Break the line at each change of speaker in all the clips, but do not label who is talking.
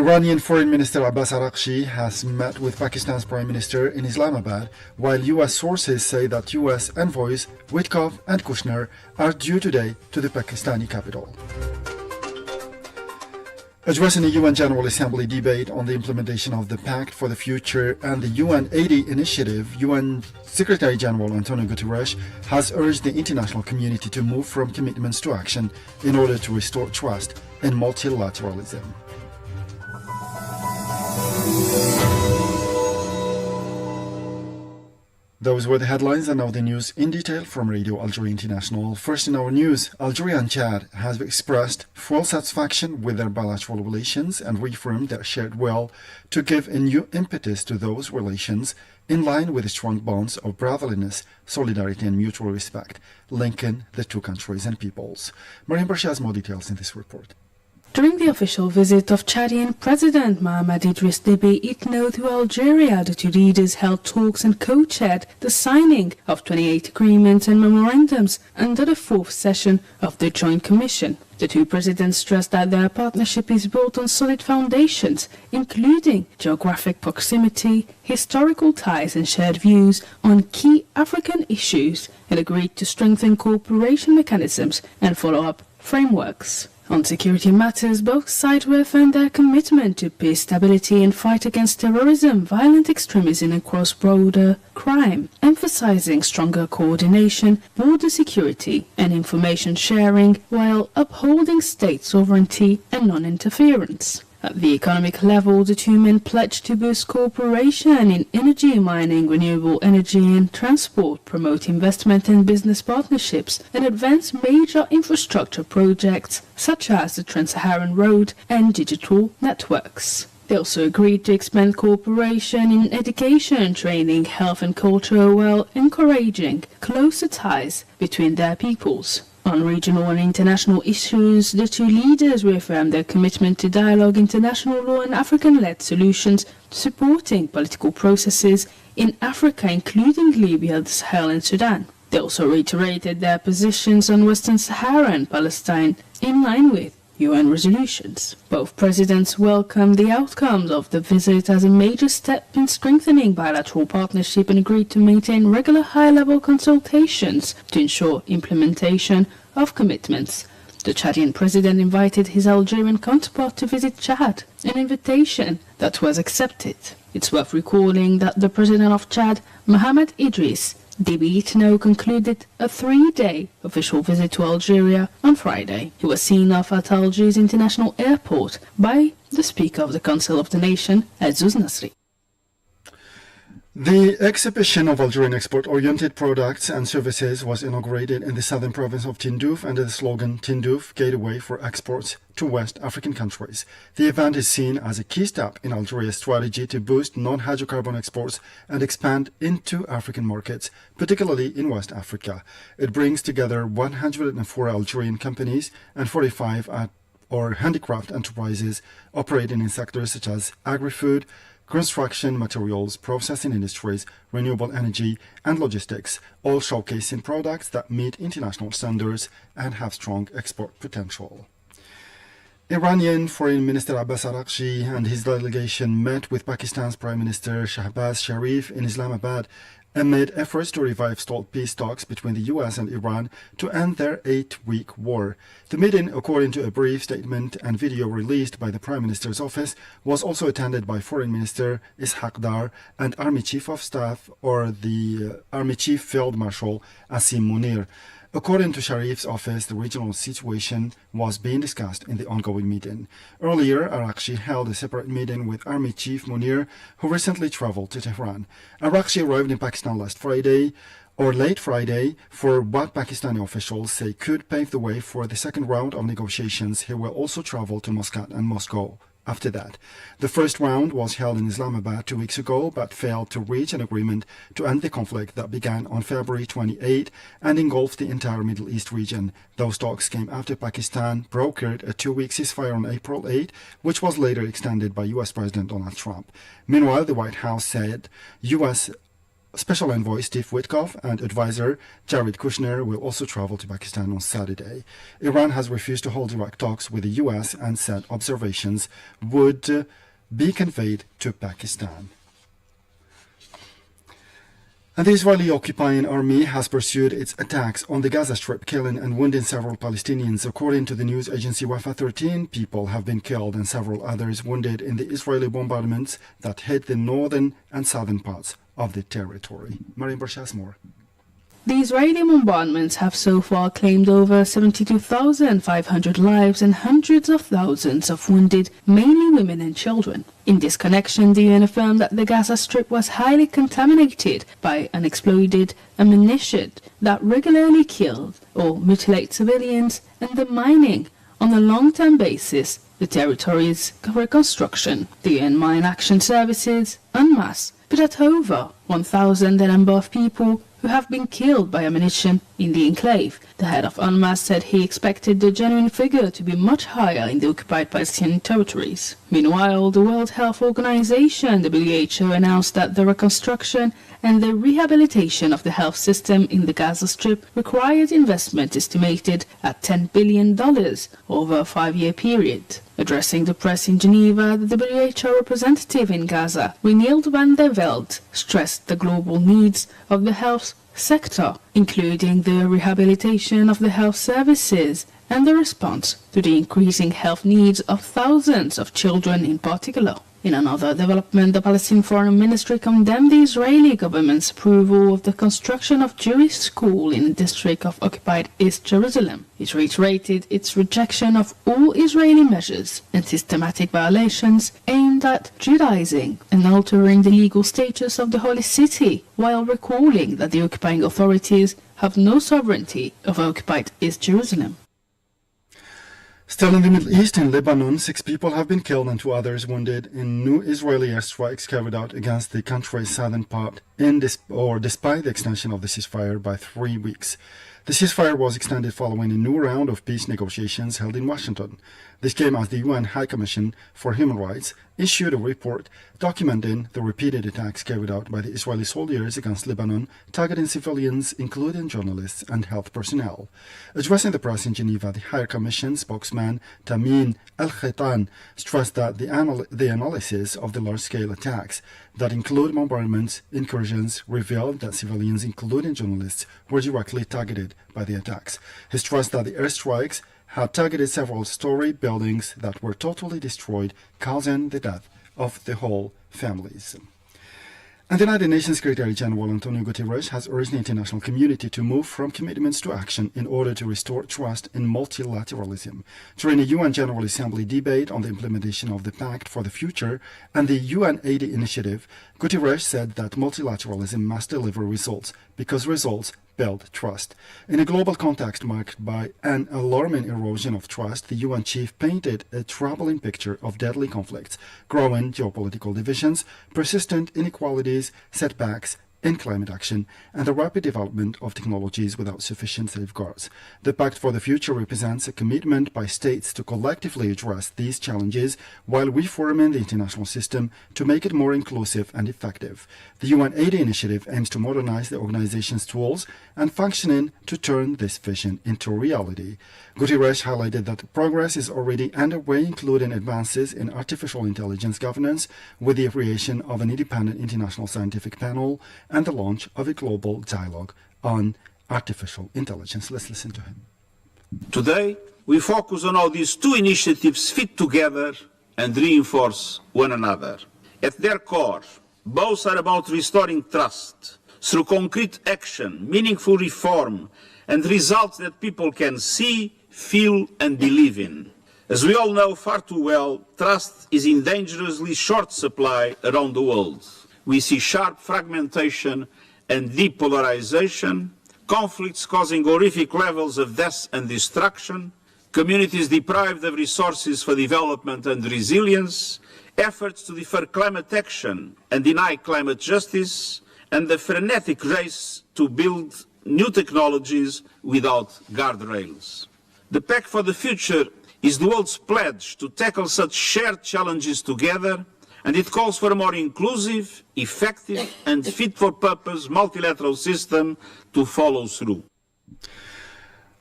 Iranian Foreign Minister Abbas Araghchi has met with Pakistan's Prime Minister in Islamabad, while U.S. sources say that U.S. envoys Witkoff and Kushner are due today to the Pakistani capital. Addressing the UN General Assembly debate on the implementation of the Pact for the Future and the UN 80 initiative, UN Secretary General Antonio Guterres has urged the international community to move from commitments to action in order to restore trust in multilateralism. Those were the headlines, and now the news in detail from Radio Algeria International. First in our news, Algeria and Chad have expressed full satisfaction with their bilateral relations and reaffirmed their shared will to give a new impetus to those relations in line with the strong bonds of brotherliness, solidarity and mutual respect linking the two countries and peoples. Mariam Barshi has more details in this report.
During the official visit of Chadian President Mohamed Idriss Déby Itno to Algeria, the two leaders held talks and co-chaired the signing of 28 agreements and memorandums under the fourth session of the Joint Commission. The two presidents stressed that their partnership is built on solid foundations, including geographic proximity, historical ties and shared views on key African issues, and agreed to strengthen cooperation mechanisms and follow-up frameworks. On security matters, both sides reaffirmed their commitment to peace, stability and fight against terrorism, violent extremism and cross-border crime, emphasizing stronger coordination, border security and information sharing while upholding state sovereignty and non-interference. At the economic level, the two men pledged to boost cooperation in energy, mining, renewable energy and transport, promote investment and business partnerships, and advance major infrastructure projects such as the Trans-Saharan Road and digital networks. They also agreed to expand cooperation in education, training, health and culture while encouraging closer ties between their peoples. On regional and international issues, the two leaders reaffirmed their commitment to dialogue, international law and African-led solutions, supporting political processes in Africa, including Libya, the Sahel and Sudan. They also reiterated their positions on Western Sahara and Palestine in line with UN resolutions. Both presidents welcomed the outcomes of the visit as a major step in strengthening bilateral partnership and agreed to maintain regular high-level consultations to ensure implementation of commitments. The Chadian president invited his Algerian counterpart to visit Chad, an invitation that was accepted. It's worth recalling that the president of Chad, Mohamed Idriss Déby Itno, concluded a 3-day official visit to Algeria on Friday. He was seen off at Algiers International Airport by the Speaker of the Council of the Nation, Azouz Nasri.
The exhibition of Algerian export-oriented products and services was inaugurated in the southern province of Tindouf under the slogan Tindouf Gateway for Exports to West African Countries. The event is seen as a key step in Algeria's strategy to boost non-hydrocarbon exports and expand into African markets, particularly in West Africa. It brings together 104 Algerian companies and 45 handicraft enterprises operating in sectors such as agri-food, construction materials, processing industries, renewable energy, and logistics, all showcasing products that meet international standards and have strong export potential. Iranian Foreign Minister Abbas Araghchi and his delegation met with Pakistan's Prime Minister Shahbaz Sharif in Islamabad amid efforts to revive stalled peace talks between the US and Iran to end their 8-week war. The meeting, according to a brief statement and video released by the Prime Minister's office, was also attended by Foreign Minister Ishaq Dar and Army Chief of Staff, or the Army Chief Field Marshal Asim Munir. According to Sharif's office, the regional situation was being discussed in the ongoing meeting. Earlier, Araghchi held a separate meeting with Army Chief Munir, who recently traveled to Tehran. Araghchi arrived in Pakistan late Friday, for what Pakistani officials say could pave the way for the second round of negotiations. He will also travel to Muscat and Moscow after that. The first round was held in Islamabad 2 weeks ago, but failed to reach an agreement to end the conflict that began on February 28 and engulfed the entire Middle East region. Those talks came after Pakistan brokered a 2-week ceasefire on April 8, which was later extended by US President Donald Trump. Meanwhile, the White House said US Special Envoy Steve Witkoff and advisor Jared Kushner will also travel to Pakistan on Saturday. Iran has refused to hold direct talks with the US and said observations would be conveyed to Pakistan. And the Israeli occupying army has pursued its attacks on the Gaza Strip, killing and wounding several Palestinians. According to the news agency Wafa, 13 people have been killed and several others wounded in the Israeli bombardments that hit the northern and southern parts of the territory. Mariam Barshas more.
The Israeli bombardments have so far claimed over 72,500 lives and hundreds of thousands of wounded, mainly women and children. In this connection, the UN affirmed that the Gaza Strip was highly contaminated by unexploded ammunition that regularly killed or mutilated civilians, and the mining on a long-term basis the territory's reconstruction. The UN Mine Action Services, en masse, put at over 1,000 the number of people who have been killed by ammunition in the enclave. The head of UNMAS said he expected the genuine figure to be much higher in the occupied Palestinian territories. Meanwhile, the World Health Organization, WHO, announced that the reconstruction and the rehabilitation of the health system in the Gaza Strip required investment estimated at $10 billion over a 5-year period. Addressing the press in Geneva, the WHO representative in Gaza, Renield van der Veld, stressed the global needs of the health sector, including the rehabilitation of the health services and the response to the increasing health needs of thousands of children in particular. In another development, the Palestinian Foreign Ministry condemned the Israeli government's approval of the construction of Jewish school in the district of occupied East Jerusalem. It reiterated its rejection of all Israeli measures and systematic violations aimed at Judaizing and altering the legal status of the holy city, while recalling that the occupying authorities have no sovereignty over occupied East Jerusalem.
Still in the Middle East, in Lebanon, 6 people have been killed and 2 others wounded in new Israeli airstrikes carried out against the country's southern part despite the extension of the ceasefire by 3 weeks. The ceasefire was extended following a new round of peace negotiations held in Washington. This came as the UN High Commission for Human Rights issued a report documenting the repeated attacks carried out by the Israeli soldiers against Lebanon, targeting civilians, including journalists and health personnel. Addressing the press in Geneva, the High Commission spokesman Tamim El-Khaitan stressed that the analysis of the large-scale attacks that include bombardments, incursions, revealed that civilians, including journalists, were directly targeted by the attacks. He stressed that the airstrikes had targeted several story buildings that were totally destroyed, causing the death of the whole families. And the United Nations Secretary General Antonio Guterres has urged the international community to move from commitments to action in order to restore trust in multilateralism. During a UN General Assembly debate on the implementation of the Pact for the Future and the UN 80 initiative, Guterres said that multilateralism must deliver results because results build trust. In a global context marked by an alarming erosion of trust, the UN chief painted a troubling picture of deadly conflicts, growing geopolitical divisions, persistent inequalities, setbacks in climate action, and the rapid development of technologies without sufficient safeguards. The Pact for the Future represents a commitment by states to collectively address these challenges while reforming the international system to make it more inclusive and effective. The UN 80 initiative aims to modernize the organization's tools and functioning to turn this vision into reality. Guterres highlighted that progress is already underway, including advances in artificial intelligence governance with the creation of an independent international scientific panel and the launch of a global dialogue on artificial intelligence. Let's listen to him.
Today, we focus on how these 2 initiatives fit together and reinforce one another. At their core, both are about restoring trust through concrete action, meaningful reform, and results that people can see, feel, and believe in. As we all know far too well, trust is in dangerously short supply around the world. We see sharp fragmentation and depolarization, conflicts causing horrific levels of death and destruction, communities deprived of resources for development and resilience, efforts to defer climate action and deny climate justice, and the frenetic race to build new technologies without guardrails. The Pact for the Future is the world's pledge to tackle such shared challenges together And it calls for a more inclusive, effective and fit-for-purpose multilateral system to follow through.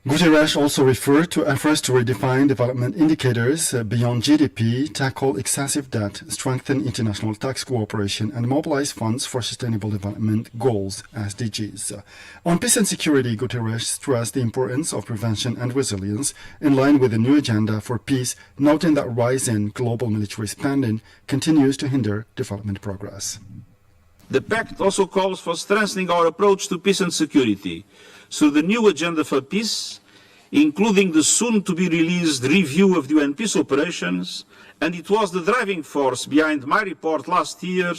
Guterres also referred to efforts to redefine development indicators beyond GDP, tackle excessive debt, strengthen international tax cooperation, and mobilize funds for sustainable development goals, SDGs. On peace and security, Guterres stressed the importance of prevention and resilience in line with the new agenda for peace, noting that rising global military spending continues to hinder development progress.
The pact also calls for strengthening our approach to peace and security through the new agenda for peace, including the soon-to-be-released review of the UN peace operations, and it was the driving force behind my report last year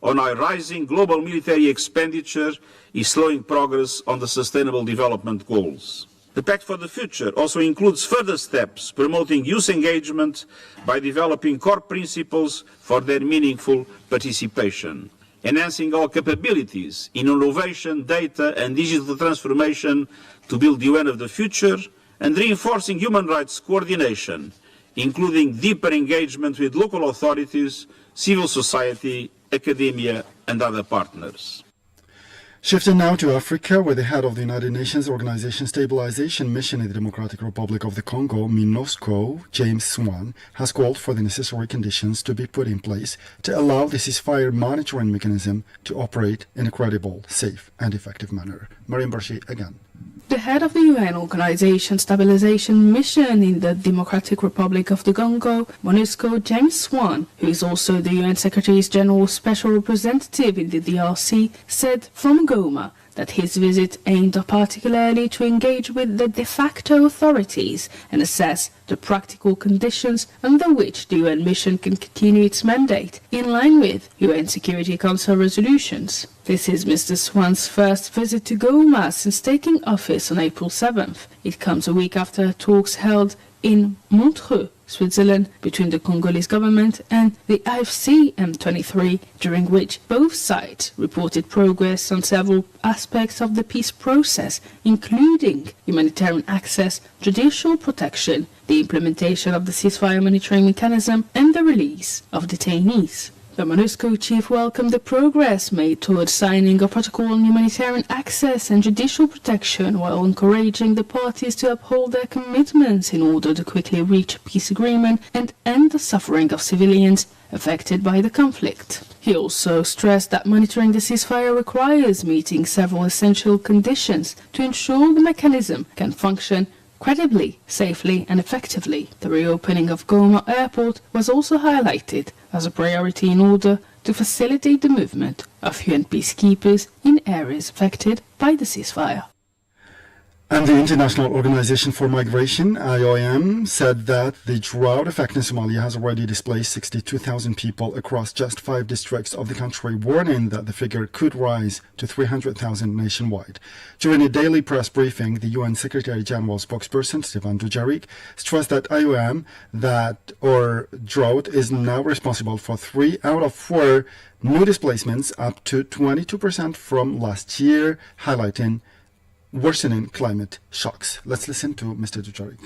on how rising global military expenditure is slowing progress on the Sustainable Development Goals. The Pact for the Future also includes further steps promoting youth engagement by developing core principles for their meaningful participation, enhancing our capabilities in innovation, data and digital transformation to build the UN of the future, and reinforcing human rights coordination, including deeper engagement with local authorities, civil society, academia and other partners.
Shifting now to Africa, where the head of the United Nations Organization Stabilization Mission in the Democratic Republic of the Congo, MINUSCO, James Swan, has called for the necessary conditions to be put in place to allow the ceasefire monitoring mechanism to operate in a credible, safe and effective manner. Mariam Barshi again.
The head of the UN Organization Stabilization Mission in the Democratic Republic of the Congo, MONUSCO, James Swan, who is also the UN Secretary General's Special Representative in the DRC, said from Goma that his visit aimed particularly to engage with the de facto authorities and assess the practical conditions under which the UN mission can continue its mandate, in line with UN Security Council resolutions. This is Mr. Swan's first visit to Goma since taking office on April 7th. It comes a week after talks held in Montreux, Switzerland, between the Congolese government and the AFC M23, during which both sides reported progress on several aspects of the peace process, including humanitarian access, judicial protection, the implementation of the ceasefire monitoring mechanism, and the release of detainees. The MONUSCO chief welcomed the progress made towards signing a protocol on humanitarian access and judicial protection, while encouraging the parties to uphold their commitments in order to quickly reach a peace agreement and end the suffering of civilians affected by the conflict. He also stressed that monitoring the ceasefire requires meeting several essential conditions to ensure the mechanism can function credibly, safely and effectively. The reopening of Goma Airport was also highlighted as a priority in order to facilitate the movement of UN peacekeepers in areas affected by the ceasefire.
And the International Organization for Migration, IOM, said that the drought effect in Somalia has already displaced 62,000 people across just 5 districts of the country, warning that the figure could rise to 300,000 nationwide. During a daily press briefing, the UN Secretary General spokesperson, Stéphane Dujarric, stressed that IOM, drought, is now responsible for 3 out of 4 new displacements, up to 22% from last year, highlighting worsening climate shocks. Let's listen to Mr. Dujarric.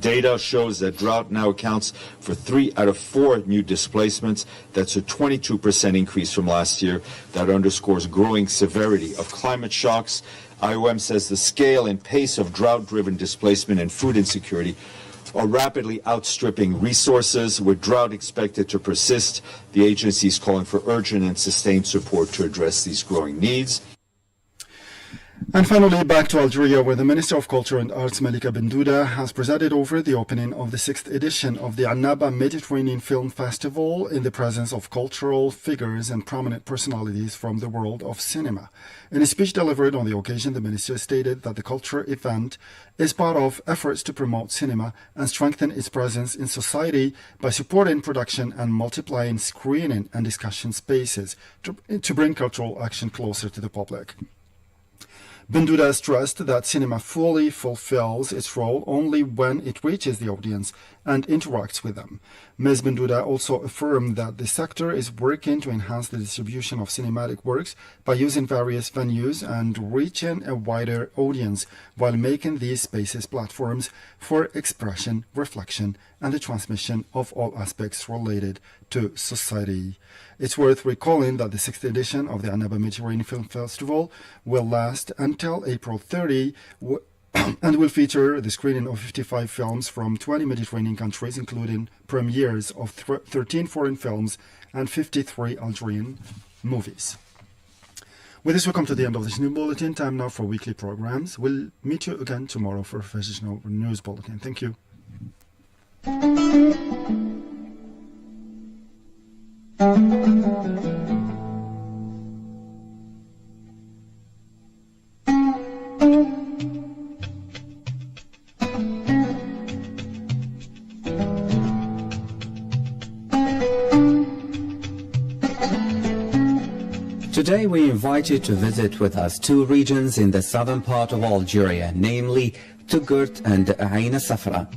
Data shows that drought now accounts for 3 out of 4 new displacements. That's a 22% increase from last year. That underscores growing severity of climate shocks. IOM says the scale and pace of drought-driven displacement and food insecurity are rapidly outstripping resources. With drought expected to persist, the agency is calling for urgent and sustained support to address these growing needs.
And finally, back to Algeria, where the Minister of Culture and Arts, Malika Bendouda, has presided over the opening of the 6th edition of the Annaba Mediterranean Film Festival in the presence of cultural figures and prominent personalities from the world of cinema. In a speech delivered on the occasion, the minister stated that the culture event is part of efforts to promote cinema and strengthen its presence in society by supporting production and multiplying screening and discussion spaces to bring cultural action closer to the public. Bendouda stressed that cinema fully fulfills its role only when it reaches the audience and interacts with them. Ms. Bendouda also affirmed that the sector is working to enhance the distribution of cinematic works by using various venues and reaching a wider audience while making these spaces platforms for expression, reflection, and the transmission of all aspects related to society. It's worth recalling that the 6th edition of the Annaba Mediterranean Film Festival will last until April 30 and will feature the screening of 55 films from 20 Mediterranean countries, including premieres of 13 foreign films and 53 Algerian movies. With this, we come to the end of this new bulletin. Time now for weekly programs. We'll meet you again tomorrow for a professional news bulletin. Thank you.
Today we invite you to visit with us two regions in the southern part of Algeria, namely Touggourt and Ain Safra.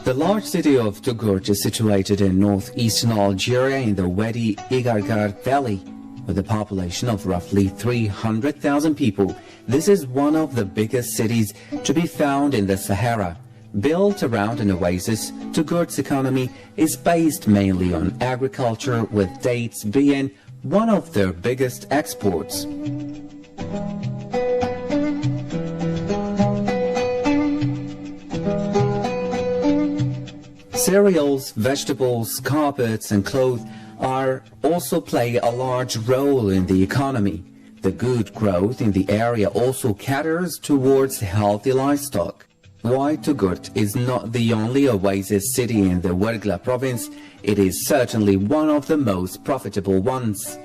The large city of Touggourt is situated in northeastern Algeria in the Wadi Igargar Valley. With a population of roughly 300,000 people, this is one of the biggest cities to be found in the Sahara. Built around an oasis, Touggourt's economy is based mainly on agriculture, with dates being one of their biggest exports. Cereals, vegetables, carpets and clothes also play a large role in the economy. The good growth in the area also caters towards healthy livestock. While Touggourt is not the only oasis city in the Ouargla province, it is certainly one of the most profitable ones.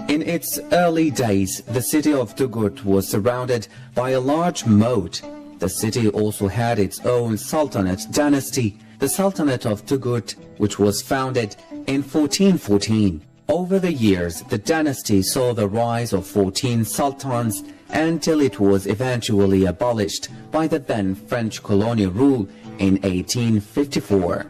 In its early days, the city of Touggourt was surrounded by a large moat. The city also had its own Sultanate dynasty, the Sultanate of Touggourt, which was founded in 1414. Over the years, the dynasty saw the rise of 14 sultans until it was eventually abolished by the then French colonial rule in 1854.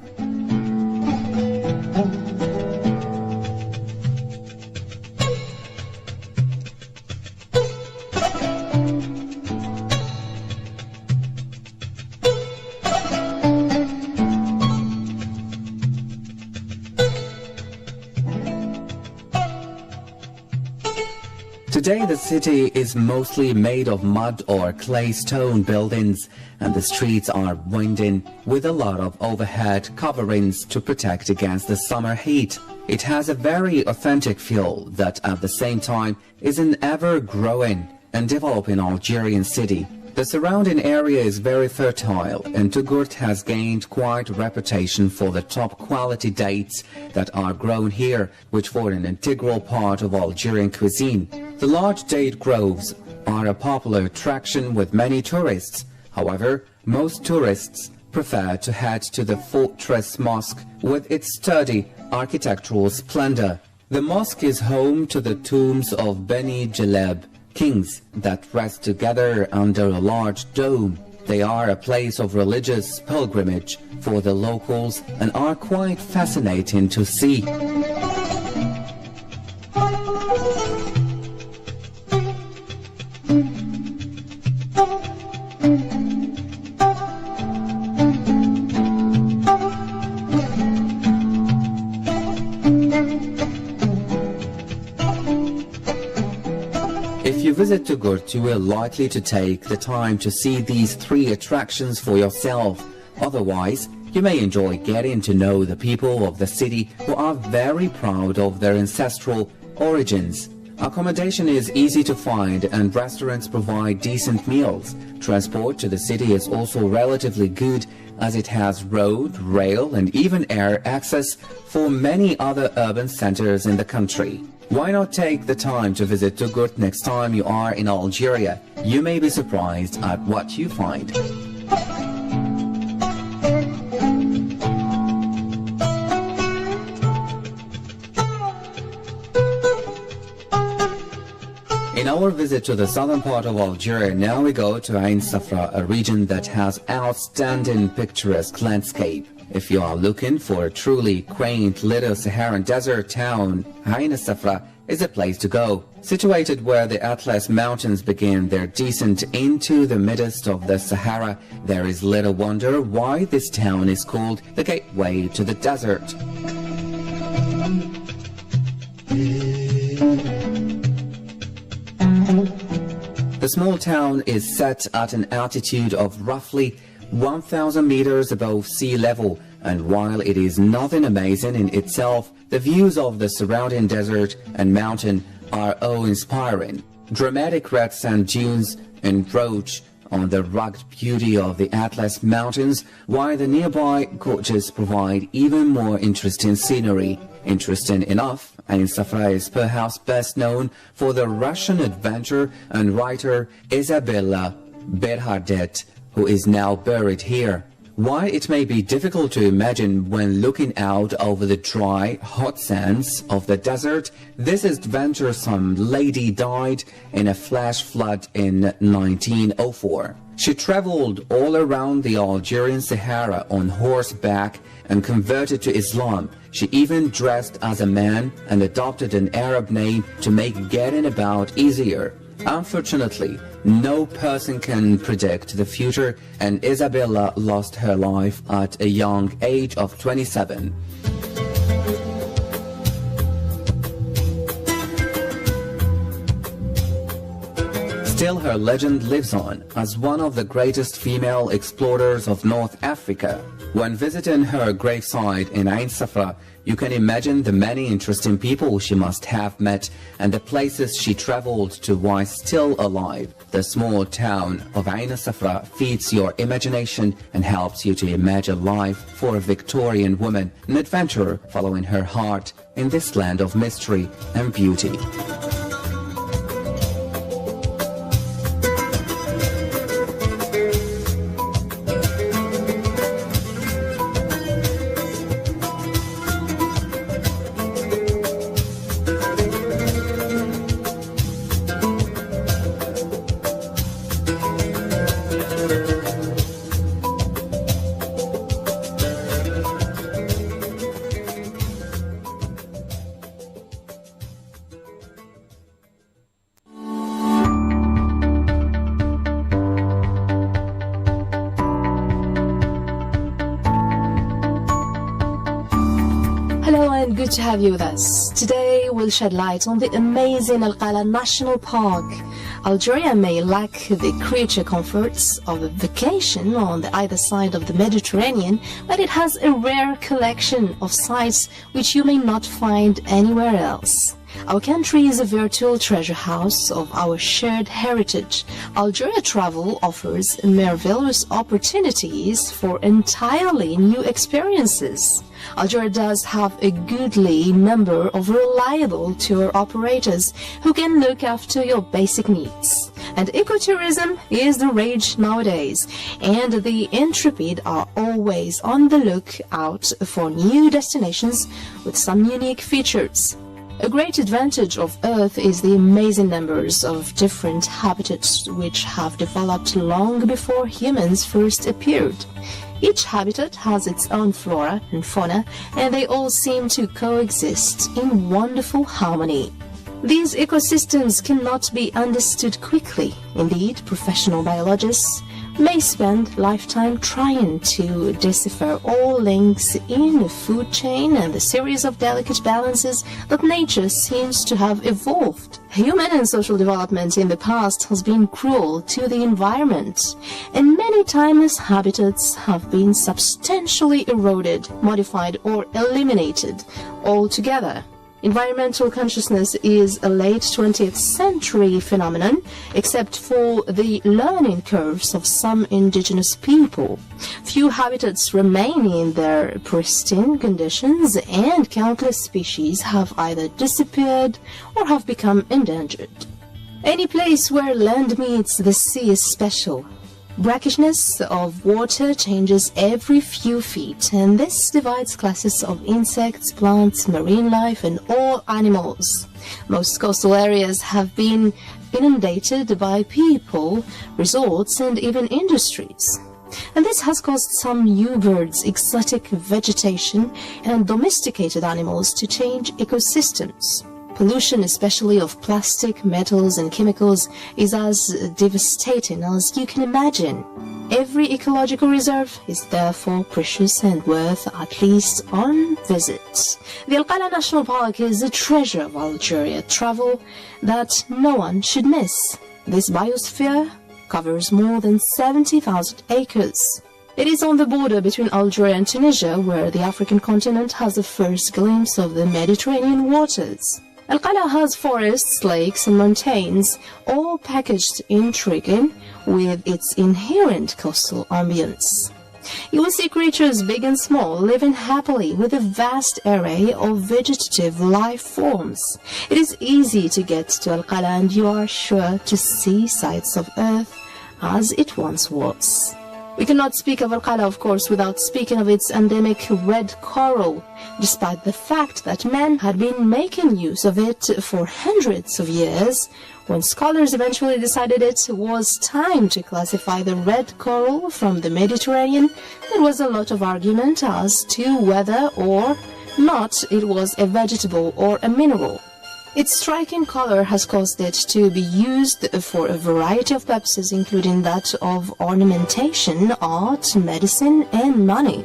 Today the city is mostly made of mud or clay stone buildings, and the streets are winding with a lot of overhead coverings to protect against the summer heat. It has a very authentic feel that at the same time is an ever-growing and developing Algerian city. The surrounding area is very fertile, and Touggourt has gained quite a reputation for the top quality dates that are grown here, which form an integral part of Algerian cuisine. The large date groves are a popular attraction with many tourists. However, most tourists prefer to head to the Fortress Mosque with its sturdy architectural splendor. The mosque is home to the tombs of Beni Jaleb, kings that rest together under a large dome. They are a place of religious pilgrimage for the locals and are quite fascinating to see. If you visit Touggourt, you are likely to take the time to see these three attractions for yourself. Otherwise, you may enjoy getting to know the people of the city who are very proud of their ancestral origins. Accommodation is easy to find and restaurants provide decent meals. Transport to the city is also relatively good as it has road, rail and even air access for many other urban centers in the country. Why not take the time to visit Touggourt next time you are in Algeria? You may be surprised at what you find. In our visit to the southern part of Algeria, now we go to Ain Safra, a region that has outstanding picturesque landscape. If you are looking for a truly quaint little Saharan desert town, Ain Safra is a place to go. Situated where the Atlas Mountains begin their descent into the midst of the Sahara, there is little wonder why this town is called the gateway to the desert. The small town is set at an altitude of roughly 1,000 meters above sea level, and while it is nothing amazing in itself, the views of the surrounding desert and mountain are awe-inspiring. Dramatic red sand dunes encroach on the rugged beauty of the Atlas Mountains, while the nearby gorges provide even more interesting scenery. Interesting enough, Ain Safra is perhaps best known for the Russian adventurer and writer Isabella Berhardet, who is now buried here. While it may be difficult to imagine when looking out over the dry, hot sands of the desert, this adventuresome lady died in a flash flood in 1904. She traveled all around the Algerian Sahara on horseback and converted to Islam. She even dressed as a man and adopted an Arab name to make getting about easier. Unfortunately, no person can predict the future, and Isabella lost her life at a young age of 27. Still, her legend lives on as one of the greatest female explorers of North Africa. When visiting her gravesite in Ain Safra, you can imagine the many interesting people she must have met and the places she traveled to while still alive. The small town of Ain Safra feeds your imagination and helps you to imagine life for a Victorian woman, an adventurer following her heart in this land of mystery and beauty.
Good to have you with us. Today we'll shed light on the amazing Al Qala National Park. Algeria may lack the creature comforts of a vacation on the either side of the Mediterranean, but it has a rare collection of sites which you may not find anywhere else. Our country is a virtual treasure house of our shared heritage. Algeria Travel offers marvelous opportunities for entirely new experiences. Algeria does have a goodly number of reliable tour operators who can look after your basic needs. And ecotourism is the rage nowadays, and the intrepid are always on the lookout for new destinations with some unique features. A great advantage of Earth is the amazing numbers of different habitats which have developed long before humans first appeared. Each habitat has its own flora and fauna, and they all seem to coexist in wonderful harmony. These ecosystems cannot be understood quickly. Indeed, professional biologists may spend a lifetime trying to decipher all links in the food chain and the series of delicate balances that nature seems to have evolved. Human and social development in the past has been cruel to the environment, and many timeless habitats have been substantially eroded, modified, or eliminated altogether. Environmental consciousness is a late 20th century phenomenon, except for the learning curves of some indigenous people. Few habitats remain in their pristine conditions, and countless species have either disappeared or have become endangered. Any place where land meets the sea is special. Brackishness of water changes every few feet, and this divides classes of insects, plants, marine life, and all animals. Most coastal areas have been inundated by people, resorts, and even industries. And this has caused some new birds, exotic vegetation, and domesticated animals to change ecosystems. Pollution, especially of plastic, metals and chemicals, is as devastating as you can imagine. Every ecological reserve is therefore precious and worth at least one visit. The Al-Qala National Park is a treasure of Algeria travel that no one should miss. This biosphere covers more than 70,000 acres. It is on the border between Algeria and Tunisia, where the African continent has the first glimpse of the Mediterranean waters. Al-Qala has forests, lakes and mountains, all packaged intriguing with its inherent coastal ambience. You will see creatures big and small living happily with a vast array of vegetative life forms. It is easy to get to Al-Qala and you are sure to see sights of Earth as it once was. We cannot speak of Al-Qala, of course, without speaking of its endemic red coral, despite the fact that men had been making use of it for hundreds of years. When scholars eventually decided it was time to classify the red coral from the Mediterranean, there was a lot of argument as to whether or not it was a vegetable or a mineral. Its striking color has caused it to be used for a variety of purposes, including that of ornamentation, art, medicine, and money.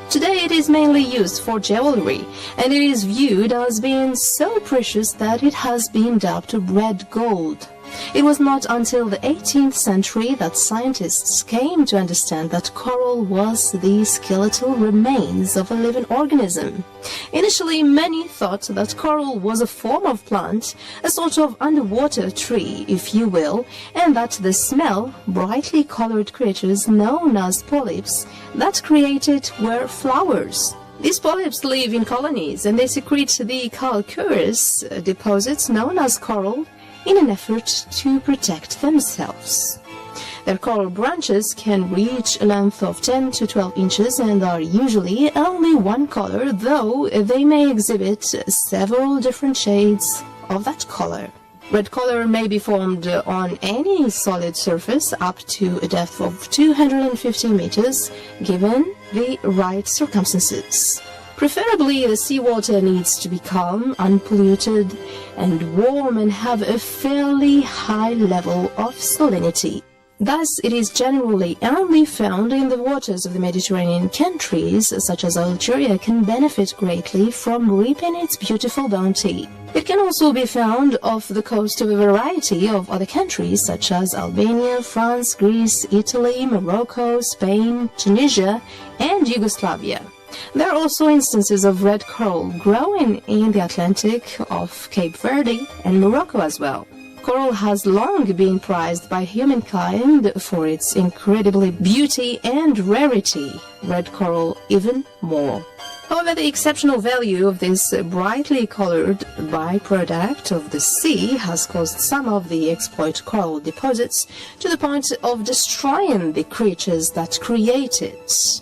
Today it is mainly used for jewelry, and it is viewed as being so precious that it has been dubbed red gold. It was not until the 18th century that scientists came to understand that coral was the skeletal remains of a living organism. Initially, many thought that coral was a form of plant, a sort of underwater tree, if you will, and that the smell, brightly colored creatures known as polyps that created were flowers. These polyps live in colonies and they secrete the calcareous deposits known as coral in an effort to protect themselves. Their coral branches can reach a length of 10 to 12 inches and are usually only one color, though they may exhibit several different shades of that color. Red color may be formed on any solid surface up to a depth of 250 meters, given the right circumstances. Preferably, the seawater needs to be calm, unpolluted, and warm and have a fairly high level of salinity. Thus, it is generally only found in the waters of the Mediterranean. Countries such as Algeria can benefit greatly from reaping its beautiful bounty. It can also be found off the coast of a variety of other countries such as Albania, France, Greece, Italy, Morocco, Spain, Tunisia, and Yugoslavia. There are also instances of red coral growing in the Atlantic off Cape Verde and Morocco as well. Coral has long been prized by humankind for its incredible beauty and rarity, red coral even more. However, the exceptional value of this brightly colored byproduct of the sea has caused some of the exploit coral deposits to the point of destroying the creatures that create it.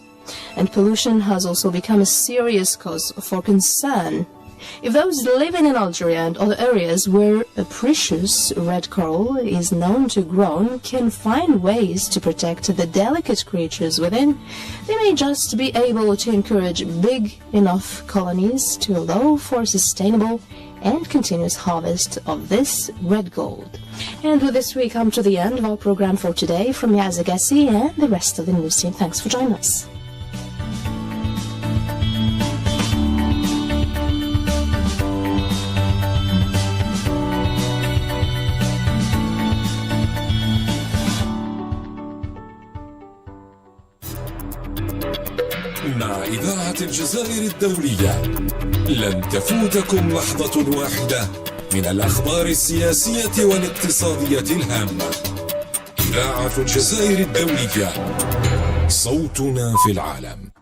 And pollution has also become a serious cause for concern. If those living in Algeria and other areas where a precious red coral is known to grow can find ways to protect the delicate creatures within, they may just be able to encourage big enough colonies to allow for sustainable and continuous harvest of this red gold. And with this we come to the end of our program for today. From Yaz Agassi and the rest of the news team, thanks for joining us.
مع إذاعة الجزائر الدولية لن تفوتكم لحظة واحدة من الأخبار السياسية والاقتصادية الهامة. إذاعة الجزائر الدولية، صوتنا في العالم.